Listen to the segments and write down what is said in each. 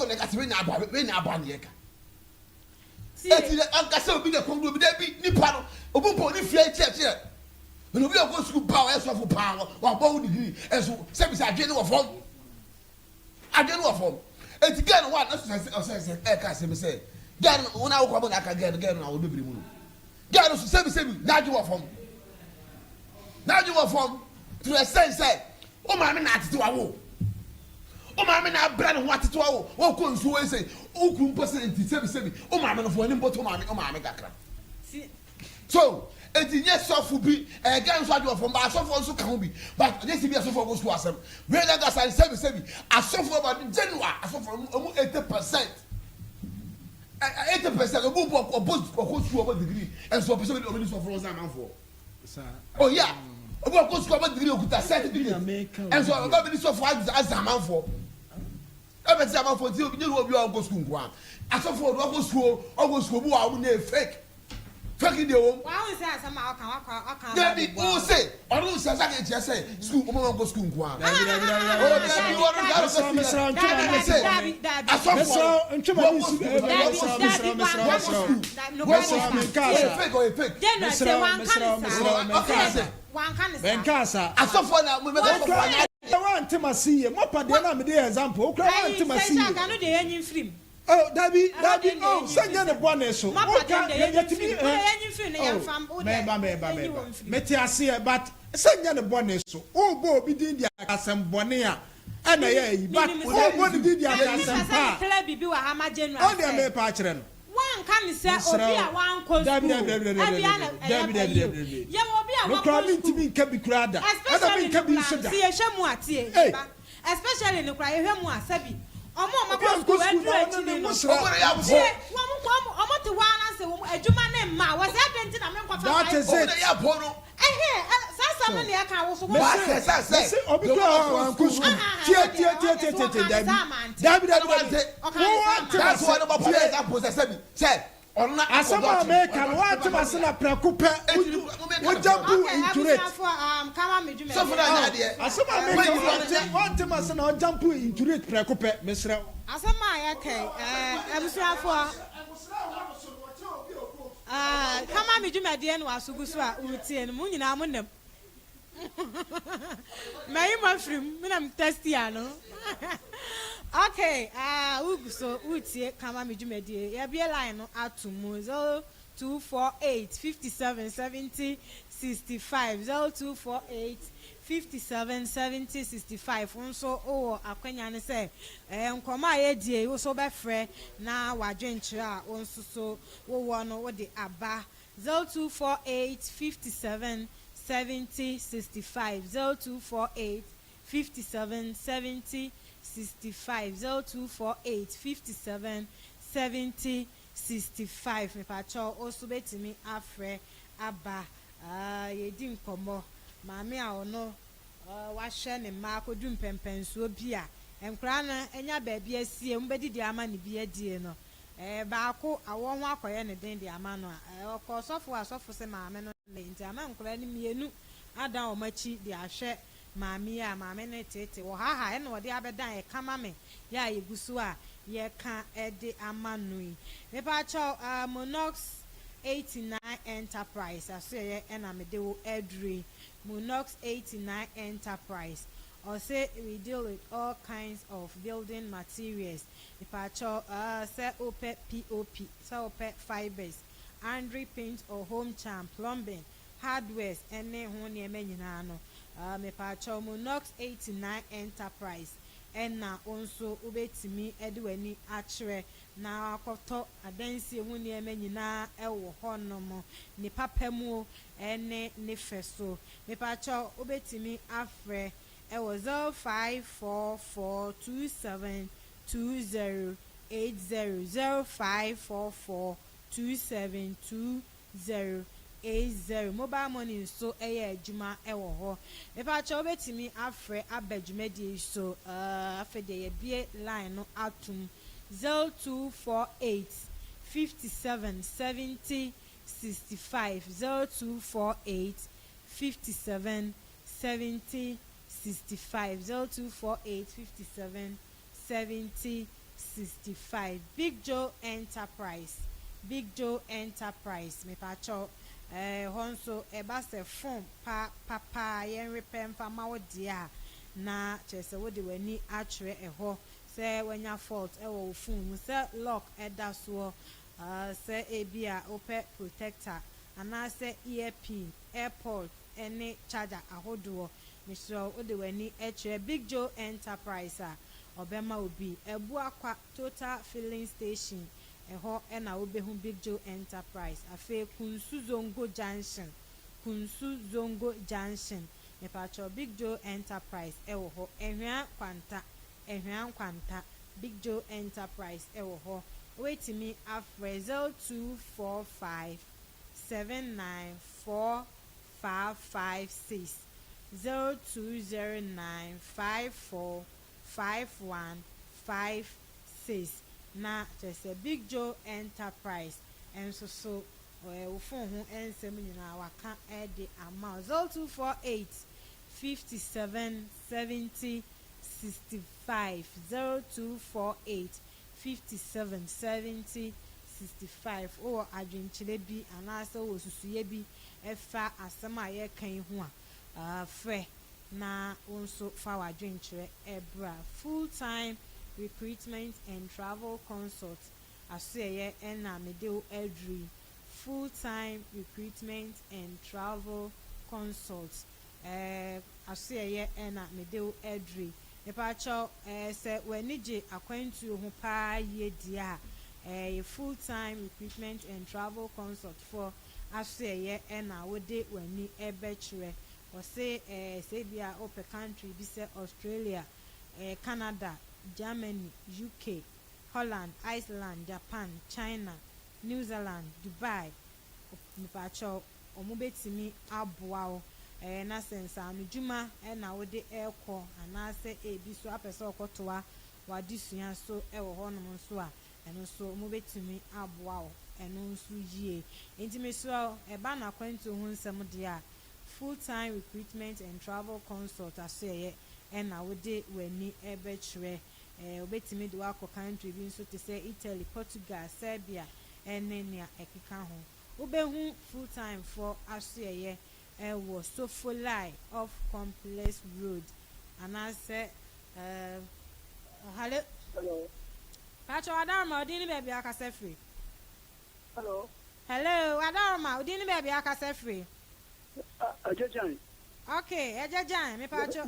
for the Casimina Abaniaka. Ankasa obi na kongo obi da bi nipa no obupo ni fie church when obi go school power eso for power wa bo degree eso se bi adwene wo fom eti gan one na say ka se me say gan una wo kwabo na aka gan na wo bebiri mu no gan so se bi na adwe wo fom to the sense say o ma me na atete wa wo o ma me na bra ne ho atete wa wo wo ko nso we say o ku percent sebi o ma me no fo ni mboto ma me kakra so eti nye sofu bi gan so adwe wo fom ba sofo nso ka ho bi but this be sofo go school asem we na ga say sebi asofo ba January asofo mu 80% 80% obu bo ko school over degree and so person be o so for us amanfo oh yeah obu ko school over degree okuta certificate and so oba be so for as amanfo ebe ti amanfo ti obi nyeru obi o go school nko a asofo do go school bu wa na fake de wo wa won say asama aka David who say onu say say ke say school o mo go school nko a asofo na mo me go want to see mo pa de na me dey example okra want to see ka no de enyin film oh David oh sanya ne bone so okay yetimi enyin film ne yam fam o de meti ase but sanya ne bone so o bo obi din dia asem bone a ana ye but o bo din dia asem pa club bi wa ha ma January o de me pa kire no wan kan se obi a wan ko school David ye obi a wan ko ntimi nka bi kurada ana bi nka bi soda si ye hwemu atie especially ne kura ye hwemu asabi omo ko school edru achi ni no omo te wa na se wo adwuma ne ma wo se adenti na me nkwa fa that is it sasa me ne aka wo so wo say obi ko school tie David that's why no papa example say onna asama America what was na preocupe wo jambu injure Ka Mame dwuma so for na de asama America what was na jambu injure preocupe mesra asama ya kai abusuafo Ka Mame dwuma de no asugu so a utie no mu nyina mo nam mai ma frim minam testia no okay so utie Ka Mame dwuma de ya bia line no atumu 0248 57 70 65 0248 57 70 65 nso o akwanya ne se nkoma ye die wo so be frɛ na wadwenkyere a nso so wo wo no wo de aba 0248 57 70 65 0248 57 70 65 0248 57 70 65 me pacho oso betimi afrɛ aba yedi nkomo maame a ono wa hwɛ ne ma akodu mpempensuo bi a enkra na enya ba bia asie mbedidi ama ne bia die no baako awo ho akoye ne den de ama no a okosofo se maame no le nti ama nkra ne mienu ada o machi de ahwɛ maame a maame ne tete wo ha ene wo de abedan Ka Mame ya yegusu a ye ka ede ama nui me pa cho Monox 89 Enterprise aso ye ena me de wo edre Monox 89 Enterprise or say we deal with all kinds of building materials if I say open POP so open fibers Andre paint or home charm plumbing hardware ene ho ne me nyina no me pa Monox 89 Enterprise ena onso ubetimi edwani akere na akoto adansi hu ne me nyina ewo honom ne papamu ene ne feso me pa ubetimi afre ewo 0544272080 0544272080 mobile money so adwuma ewo ho me pa obetimi afre abadwumadi so afede ye bie line no atum 0248 57 70 65 0248 57 70 65 0248 57 70 65. Big Joe Enterprise. Big Joe Enterprise. Me pacho honso ebase phone papa yen repem fa ma wo dia na chese wo de wani atwere eho se wanya fault wo phone mu se lock eda so se ebia ope protector ana se earpin airport any charger ahodo me so wo de wani atwere Big Joe Enterprise obema obi ebu akwa total filling station eho na obehu Big Joe Enterprise afe Kunsu Zongo Junction me pacho Big Joe Enterprise ewo ho ehwan kwanta Big Joe Enterprise ewo ho wait me afre 0245 794556 0209 545156 na just a Big Joe Enterprise and so we phone ho ensem nyina waka e de amount 0248 57 70 65 0248 57 70 65 or adwenkyele bi anase wo susuye bi efa asema ye kan ho a frɛ na onso fa wadwenkyele ebra full time recruitment and travel consult aseye na medeo edri full time recruitment and travel consult aseye na medeo edri epacho se wenije akwantu ho pa ye dia full time recruitment and travel consult for aseye na wode wani ebechre or say bia open country bi say Australia Canada Germany, UK, Holland, Iceland, Japan, China, New Zealand, Dubai. Mpacho omubetimi aboa na sense anujuma na wode airco anase ebi so apese okotoa wadisua so ewo ho nom so a eno so omubetimi aboa eno nso yie entime so eba na kwantu ho nsem de a full time recruitment and travel consult aseye na wode wani ebechre obetimi de wako country bi nso te say Italy, Portugal, Serbia enenia ekeka ho obehu full time for aseye was so full lie of Complex Road and I say hello Pacho Adarma odini baby akase free hello Adarma odini baby akase free Ajajan okay Ajajan me Pacho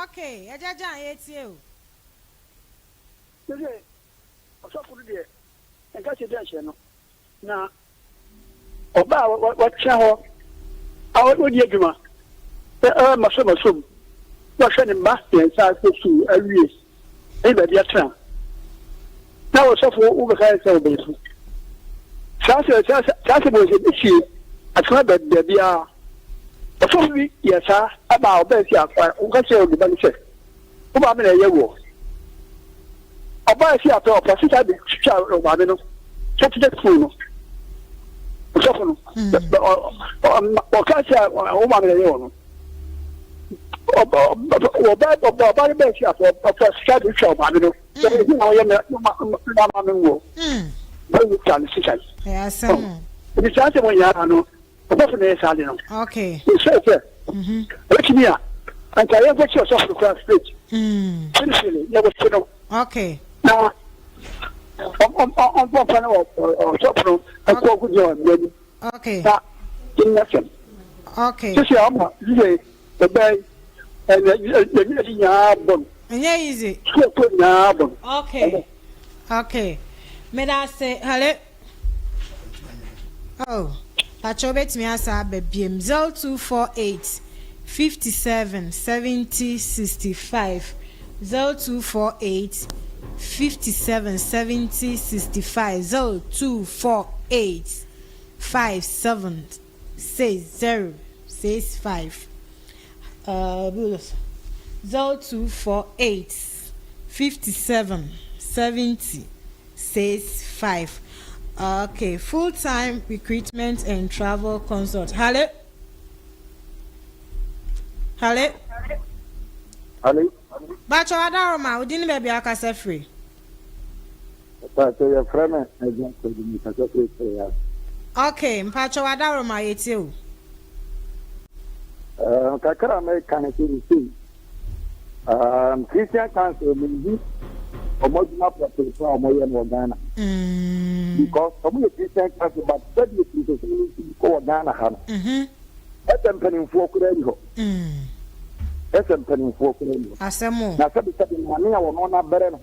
okay Ajajan etie o Nje osofuru de enka che dan che no na oba watcha ho awodi adwuma masom wa hwe ne mba yensa su awie e ba dia tra na osofu wo be kai se obefu sase bo se bichi atwa ba bia osofu bi yesa aba oba si akwa nka che o de ba ni se wo ba me na ye wo oba si ato opposite bi twa o ba me no check the phone osofu no o ka che o ma me na ye wo no oba be si ato opposite bi twa o ba me no e ni na o ye ma me wo ba you can see that asem the chance when you are no osofu na yesa de no okay say Ekimia, and I have got yourself to cross street. Seriously, never said no. Okay. Now, on one panel or top room, I call good job, okay. In nothing. Okay. Just the bay, and the Yeah, easy. Okay. Okay. May I say hello? Oh. Pacho bet me asa bebiem 0248 57 70 65 0248 57 70 65 0248 57 60 65 0248 57 70 65. Okay, full-time recruitment and travel consult. Hello. Bacho Adaroma, we didn't maybe akasa free. But your friend is not going to be successful. Okay, Mpacho Adaroma, it's you. Kakara American see. Christian Council means a modern approach for Moyan Ghana. Because some of the Christian Council, but 30 people to go Ghana. That's a penny for Kurenho. That's a penny for Kurenho. Asemo. Now, something money I will not better.